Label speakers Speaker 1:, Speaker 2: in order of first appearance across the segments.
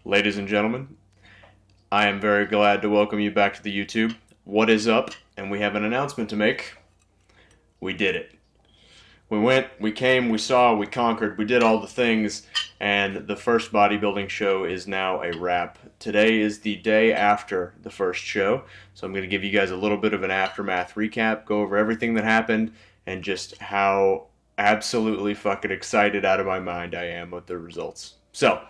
Speaker 1: Ladies and gentlemen, I am very glad to welcome you back to the YouTube. What is up? And we have an announcement to make. We did it. We went, we came, we saw, we conquered, we did all the things, and the first bodybuilding show is now a wrap. Today is the day after the first show, so I'm going to give you guys a little bit of an aftermath recap, go over everything that happened, and just how absolutely fucking excited out of my mind I am with the results. So,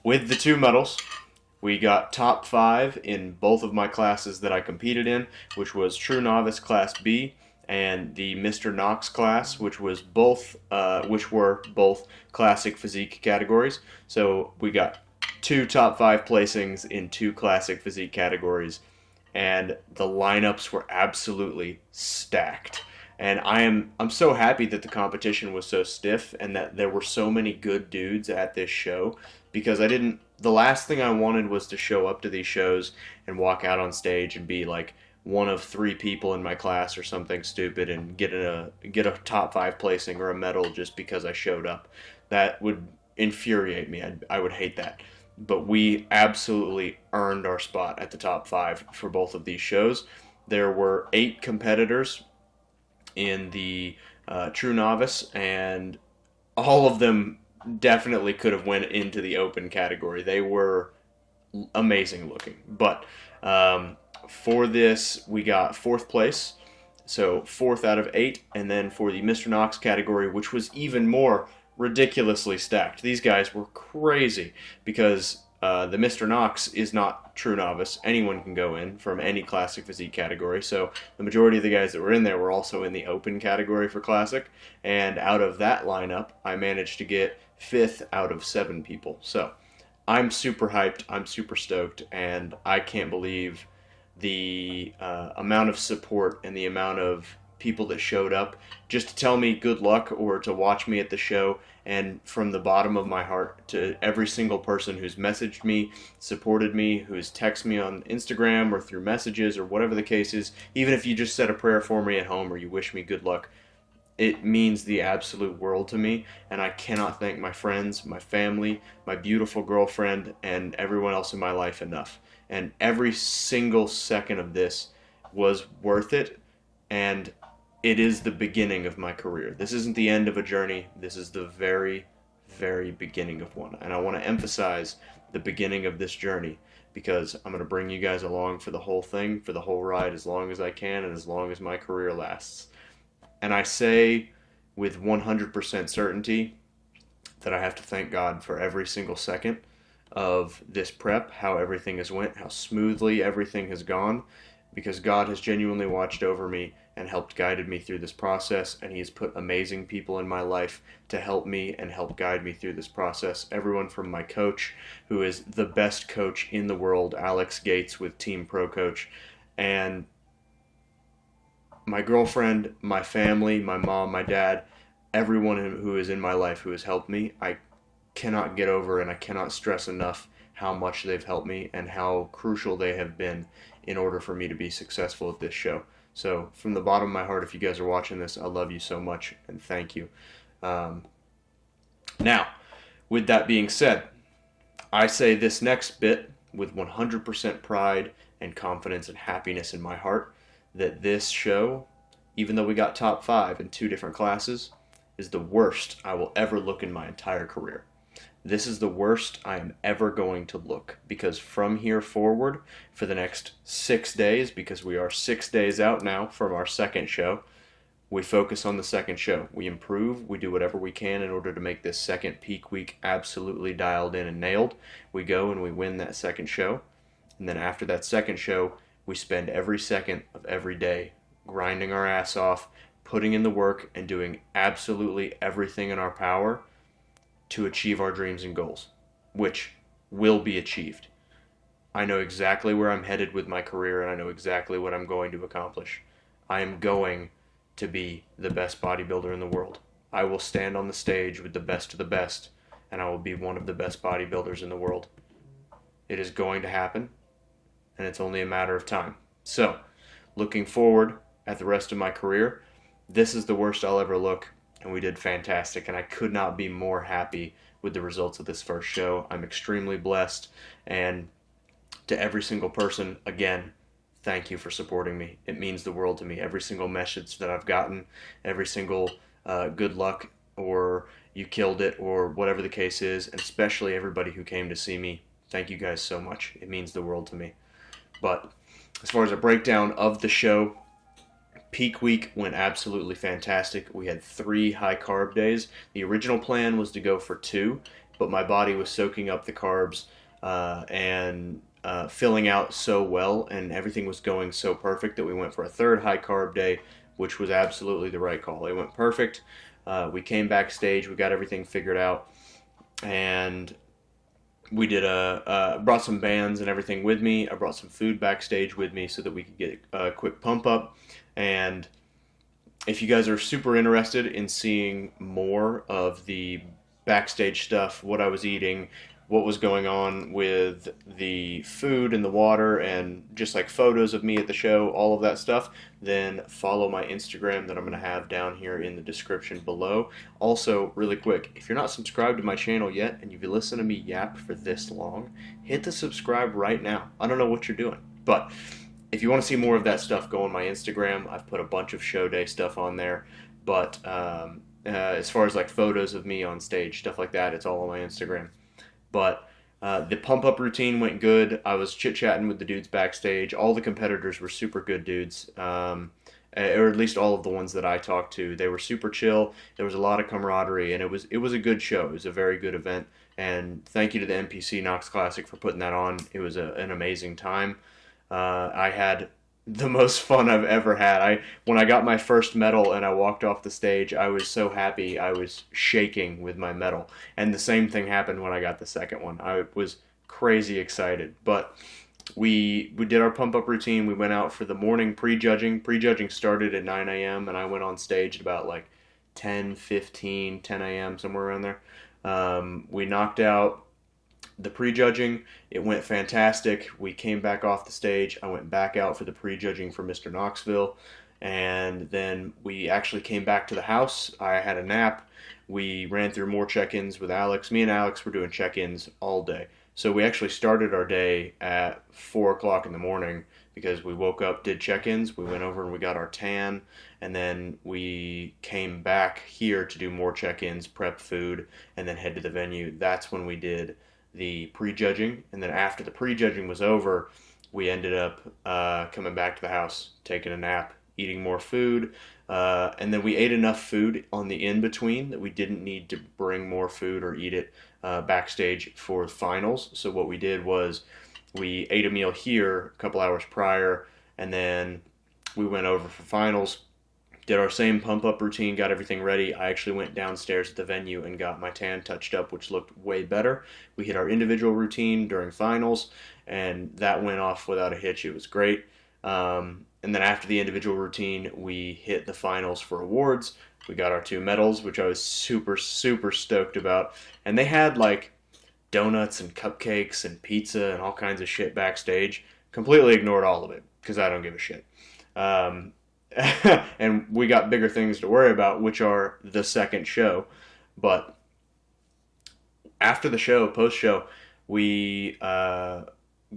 Speaker 1: with the two medals, we got top 5 in both of my classes that I competed in, which was True Novice Class B and the Mr. Knox class, which were both classic physique categories. So we got 2 top 5 placings in 2 classic physique categories, and the lineups were absolutely stacked. And I'm so happy that the competition was so stiff and that there were so many good dudes at this show, because the last thing I wanted was to show up to these shows and walk out on stage and be like one of 3 people in my class or something stupid and get a top 5 placing or a medal just because I showed up. That would infuriate me. I would hate that. But we absolutely earned our spot at the top 5 for both of these shows. There were 8 competitors in the True Novice, and all of them definitely could have went into the open category. They were amazing looking. But for this, we got 4th place, so 4th out of 8, and then for the Mr. Knox category, which was even more ridiculously stacked. These guys were crazy because the Mr. Knox is not True Novice. Anyone can go in from any classic physique category. So the majority of the guys that were in there were also in the open category for classic. And out of that lineup, I managed to get 5th out of 7 people. So I'm super hyped. I'm super stoked. And I can't believe the amount of support and the amount of people that showed up just to tell me good luck or to watch me at the show. And from the bottom of my heart, to every single person who's messaged me, supported me, who's texted me on Instagram or through messages or whatever the case is, even if you just said a prayer for me at home or you wish me good luck, it means the absolute world to me. And I cannot thank my friends, my family, my beautiful girlfriend, and everyone else in my life enough. And every single second of this was worth it. And it is the beginning of my career. This isn't the end of a journey. This is the very, very beginning of one. And I want to emphasize the beginning of this journey because I'm going to bring you guys along for the whole thing, for the whole ride, as long as I can and as long as my career lasts. And I say with 100% certainty that I have to thank God for every single second of this prep, how everything has went, how smoothly everything has gone, because God has genuinely watched over me and helped guided me through this process, and He has put amazing people in my life to help me and help guide me through this process. Everyone from my coach, who is the best coach in the world, Alex Gates with Team Pro Coach, and my girlfriend, my family, my mom, my dad, everyone who is in my life who has helped me. I cannot get over and I cannot stress enough how much they've helped me and how crucial they have been in order for me to be successful at this show. So from the bottom of my heart, if you guys are watching this, I love you so much and thank you. Now, with that being said, I say this next bit with 100% pride and confidence and happiness in my heart that this show, even though we got top 5 in 2 different classes, is the worst I will ever look in my entire career. This is the worst I am ever going to look, because from here forward, for the next 6 days, because we are 6 days out now from our second show, we focus on the second show. We improve, we do whatever we can in order to make this second peak week absolutely dialed in and nailed. We go and we win that second show, and then after that second show, we spend every second of every day grinding our ass off, putting in the work, and doing absolutely everything in our power to achieve our dreams and goals, which will be achieved. I know exactly where I'm headed with my career, and I know exactly what I'm going to accomplish. I am going to be the best bodybuilder in the world. I will stand on the stage with the best of the best, and I will be one of the best bodybuilders in the world. It is going to happen, and it's only a matter of time. So, looking forward at the rest of my career, this is the worst I'll ever look. and we did fantastic, and I could not be more happy with the results of this first show. I'm extremely blessed, and to every single person, again, thank you for supporting me. It means the world to me. Every single message that I've gotten, every single good luck, or you killed it, or whatever the case is, and especially everybody who came to see me, thank you guys so much. It means the world to me. But as far as a breakdown of the show, peak week went absolutely fantastic. We had 3 high carb days. The original plan was to go for 2, but my body was soaking up the carbs and filling out so well, and everything was going so perfect that we went for a 3rd high carb day, which was absolutely the right call. It went perfect. We came backstage, we got everything figured out, and we did brought some bands and everything with me. I brought some food backstage with me so that we could get a quick pump up. And if you guys are super interested in seeing more of the backstage stuff, what I was eating, what was going on with the food and the water, and just like photos of me at the show, all of that stuff, then follow my Instagram that I'm going to have down here in the description below. Also, really quick, if you're not subscribed to my channel yet and you've listened to me yap for this long, hit the subscribe right now. I don't know what you're doing, but if you want to see more of that stuff, go on my Instagram. I've put a bunch of show day stuff on there, but as far as like photos of me on stage, stuff like that, it's all on my Instagram. But the pump-up routine went good. I was chit-chatting with the dudes backstage. All the competitors were super good dudes, or at least all of the ones that I talked to. They were super chill. There was a lot of camaraderie, and it was a good show. It was a very good event, and thank you to the NPC Knox Classic for putting that on. It was an amazing time. I had the most fun I've ever had. When I got my first medal and I walked off the stage, I was so happy. I was shaking with my medal. And the same thing happened when I got the second one. I was crazy excited. But we did our pump-up routine. We went out for the morning pre-judging. Pre-judging started at 9 a.m. and I went on stage at about like 10:15, 10 a.m., somewhere around there. We knocked out the prejudging. It went fantastic. We came back off the stage. I went back out for the prejudging for Mr. Knoxville, and then we actually came back to the house. I had a nap. We ran through more check-ins with Alex. Me and Alex were doing check-ins all day. So we actually started our day at 4 o'clock in the morning because we woke up, did check-ins, we went over and we got our tan, and then we came back here to do more check-ins, prep food, and then head to the venue. That's when we did the prejudging, and then after the prejudging was over, we ended up coming back to the house, taking a nap, eating more food, and then we ate enough food on the in-between that we didn't need to bring more food or eat it backstage for finals. So what we did was we ate a meal here a couple hours prior, and then we went over for finals, did our same pump-up routine, got everything ready. I actually went downstairs at the venue and got my tan touched up, which looked way better. We hit our individual routine during finals, and that went off without a hitch. It was great. And then after the individual routine, we hit the finals for awards. We got our 2 medals, which I was super, super stoked about. And they had like donuts and cupcakes and pizza and all kinds of shit backstage. Completely ignored all of it because I don't give a shit. And we got bigger things to worry about, which are the second show. But after the show, post-show, we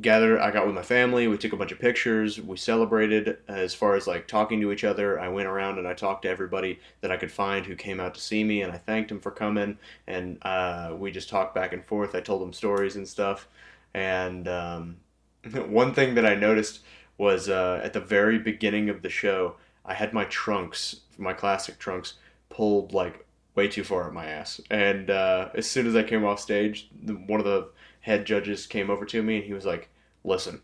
Speaker 1: gathered. I got with my family. We took a bunch of pictures. We celebrated as far as like talking to each other. I went around and I talked to everybody that I could find who came out to see me, and I thanked them for coming. And we just talked back and forth. I told them stories and stuff. And one thing that I noticed was at the very beginning of the show, I had my trunks, my classic trunks, pulled like way too far up my ass. And as soon as I came off stage, one of the head judges came over to me and he was like, "Listen,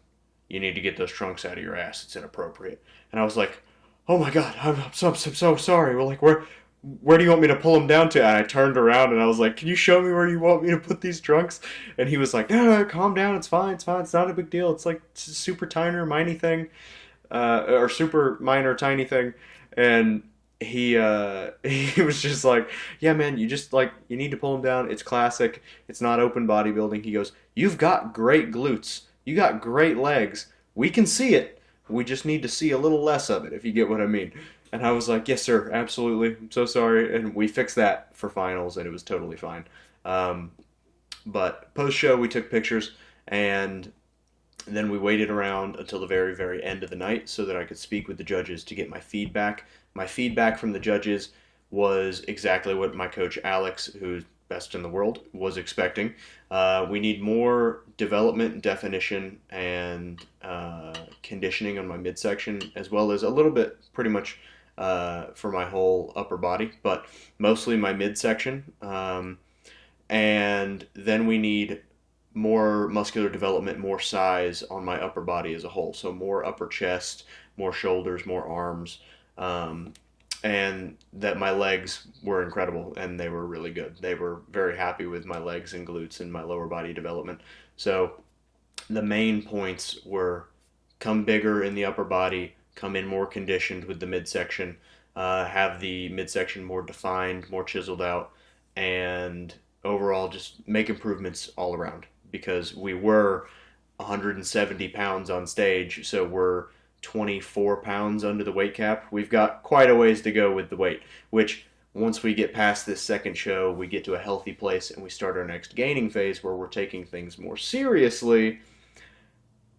Speaker 1: you need to get those trunks out of your ass. It's inappropriate." And I was like, "Oh my God, I'm so sorry." Well, like, where do you want me to pull them down to? And I turned around and I was like, "Can you show me where you want me to put these trunks?" And he was like, "No, calm down. It's fine. It's fine. It's not a big deal. It's like super tiny, miney thing, or super minor, tiny thing." And he was just like, "Yeah, man, you need to pull them down. It's classic. It's not open bodybuilding." He goes, "You've got great glutes. You got great legs. We can see it. We just need to see a little less of it, if you get what I mean." And I was like, yes, sir, absolutely. I'm so sorry. And we fixed that for finals, and it was totally fine. Um, but post show, we took pictures, and then we waited around until the very, very end of the night so that I could speak with the judges to get my feedback. My feedback from the judges was exactly what my coach Alex, who's best in the world, was expecting. We need more development and definition and conditioning on my midsection, as well as a little bit, pretty much, for my whole upper body, but mostly my midsection. And then we need more muscular development, more size on my upper body as a whole. So more upper chest, more shoulders, more arms, um, and that my legs were incredible and they were really good. They were very happy with my legs and glutes and my lower body development. So the main points were come bigger in the upper body, come in more conditioned with the midsection, have the midsection more defined, more chiseled out, and overall just make improvements all around because we were 170 pounds on stage, so we're 24 pounds under the weight cap. We've got quite a ways to go with the weight, which once we get past this second show, we get to a healthy place and we start our next gaining phase where we're taking things more seriously.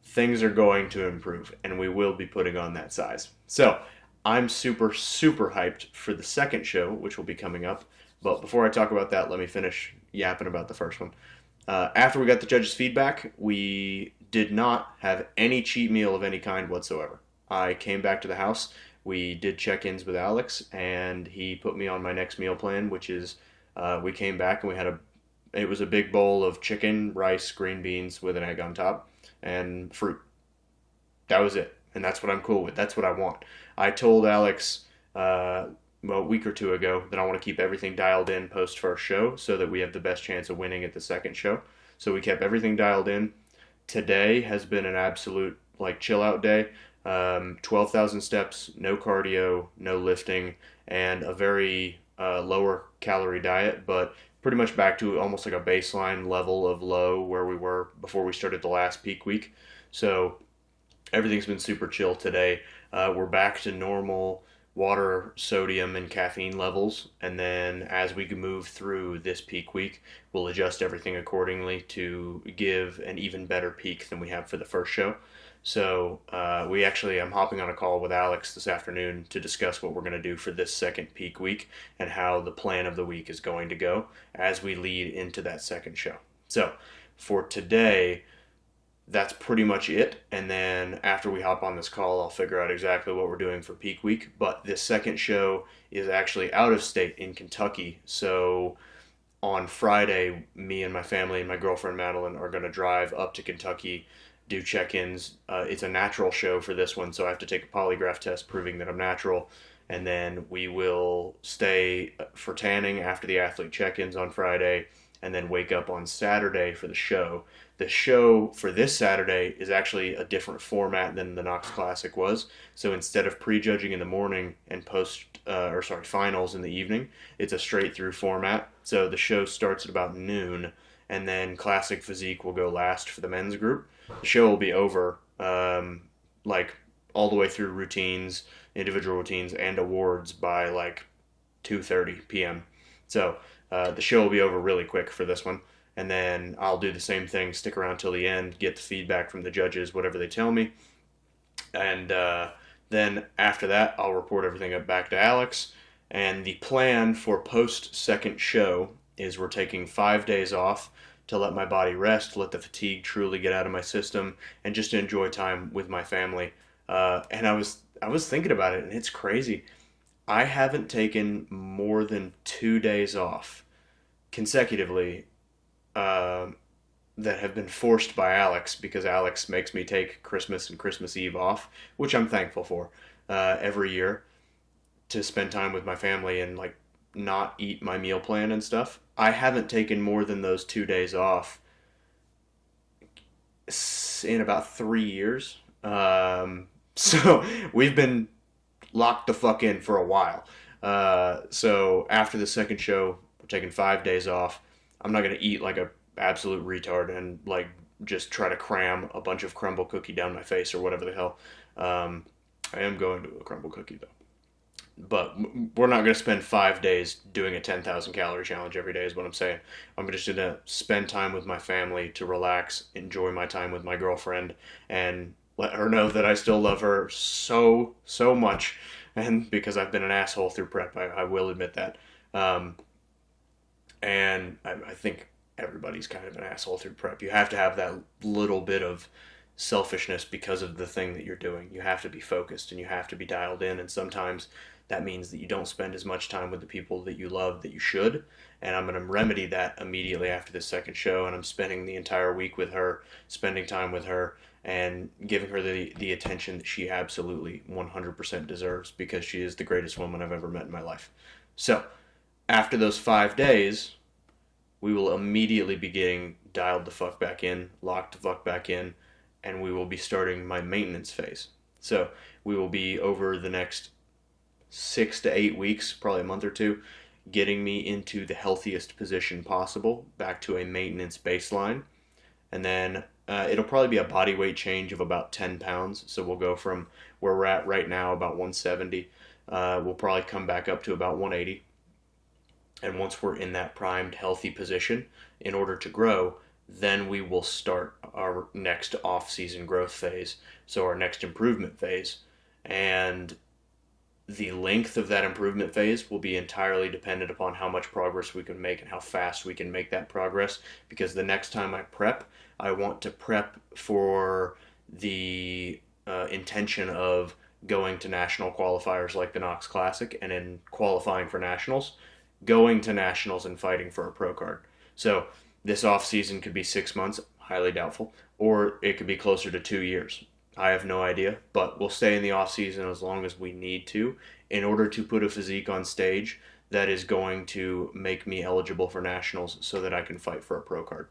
Speaker 1: Things are going to improve and we will be putting on that size. So I'm super, super hyped for the second show, which will be coming up. But before I talk about that, let me finish yapping about the first one. After we got the judges' feedback, we did not have any cheat meal of any kind whatsoever. I came back to the house. We did check-ins with Alex, and he put me on my next meal plan, which is we came back and we had it was a big bowl of chicken, rice, green beans with an egg on top, and fruit. That was it, and that's what I'm cool with. That's what I want. I told Alex a week or two ago that I want to keep everything dialed in post first show so that we have the best chance of winning at the second show. So we kept everything dialed in. Today has been an absolute like chill out day. 12,000 steps, no cardio, no lifting, and a very lower calorie diet, but pretty much back to almost like a baseline level of low where we were before we started the last peak week. So everything's been super chill today. We're back to normal water, sodium, and caffeine levels. And then as we move through this peak week, we'll adjust everything accordingly to give an even better peak than we have for the first show. So I'm hopping on a call with Alex this afternoon to discuss what we're going to do for this second peak week and how the plan of the week is going to go as we lead into that second show. So for today, that's pretty much it. And then after we hop on this call, I'll figure out exactly what we're doing for peak week. But this second show is actually out of state in Kentucky. So on Friday, me and my family and my girlfriend Madeline are going to drive up to Kentucky, do check-ins. It's a natural show for this one, so I have to take a polygraph test proving that I'm natural. And then we will stay for tanning after the athlete check-ins on Friday, and then wake up on Saturday for the show. The show for this Saturday is actually a different format than the Knox Classic was. So instead of prejudging in the morning and finals in the evening, it's a straight through format. So the show starts at about noon, and then Classic Physique will go last for the men's group. The show will be over, like all the way through routines, individual routines, and awards by like 2:30 p.m. So the show will be over really quick for this one. And then I'll do the same thing, stick around till the end, get the feedback from the judges, whatever they tell me. And then after that, I'll report everything up back to Alex. And the plan for post-second show is we're taking 5 days off to let my body rest, let the fatigue truly get out of my system, and just to enjoy time with my family. And I was thinking about it, and it's crazy. I haven't taken more than 2 days off consecutively that have been forced by Alex because Alex makes me take Christmas and Christmas Eve off, which I'm thankful for every year to spend time with my family and like not eat my meal plan and stuff. I haven't taken more than those 2 days off in about 3 years. So we've been locked the fuck in for a while. So after the second show, we're taking 5 days off. I'm not going to eat like a absolute retard and like just try to cram a bunch of crumble cookie down my face or whatever the hell. I am going to a crumble cookie though. But we're not going to spend 5 days doing a 10,000 calorie challenge every day, is what I'm saying. I'm just going to spend time with my family to relax, enjoy my time with my girlfriend, and let her know that I still love her so, so much. And because I've been an asshole through prep, I will admit that. Um, and I think everybody's kind of an asshole through prep. You have to have that little bit of selfishness because of the thing that you're doing. You have to be focused and you have to be dialed in, and sometimes that means that you don't spend as much time with the people that you love that you should. And I'm going to remedy that immediately after this second show, and I'm spending the entire week with her, spending time with her, and giving her the attention that she absolutely 100% deserves, because she is the greatest woman I've ever met in my life. So, after those 5 days, we will immediately be getting dialed the fuck back in, locked the fuck back in, and we will be starting my maintenance phase. So, we will be over the next 6 to 8 weeks, probably a month or two, getting me into the healthiest position possible, back to a maintenance baseline. And then it'll probably be a body weight change of about 10 pounds. So we'll go from where we're at right now, about 170. We'll probably come back up to about 180. And once we're in that primed, healthy position, in order to grow, then we will start our next off-season growth phase, so our next improvement phase. And the length of that improvement phase will be entirely dependent upon how much progress we can make and how fast we can make that progress, because the next time I prep, I want to prep for the intention of going to national qualifiers like the Knox Classic, and in qualifying for nationals, going to nationals and fighting for a pro card. So this off season could be 6 months, highly doubtful, or it could be closer to 2 years. I have no idea, but we'll stay in the off season as long as we need to, in order to put a physique on stage that is going to make me eligible for nationals, so that I can fight for a pro card.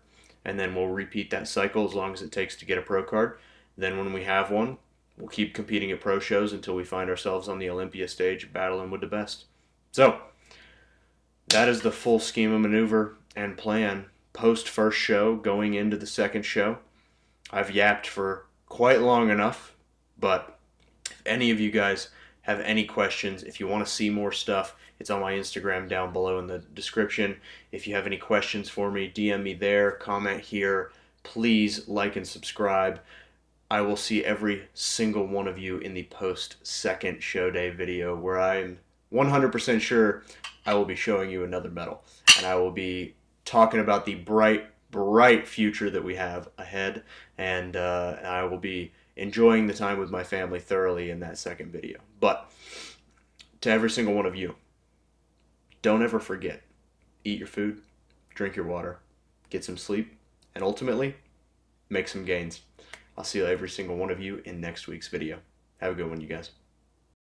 Speaker 1: And then we'll repeat that cycle as long as it takes to get a pro card. Then when we have one, we'll keep competing at pro shows until we find ourselves on the Olympia stage battling with the best. So that is the full scheme of maneuver and plan post first show going into the second show. I've yapped for quite long enough, but if any of you guys have any questions, if you want to see more stuff, it's on my Instagram down below in the description. If you have any questions for me, DM me there, comment here. Please like and subscribe. I will see every single one of you in the post second show day video, where I'm 100% sure I will be showing you another medal, and I will be talking about the bright future that we have ahead, and I will be enjoying the time with my family thoroughly in that second video. But to every single one of you, don't ever forget, eat your food, drink your water, get some sleep, and ultimately, make some gains. I'll see every single one of you in next week's video. Have a good one, you guys.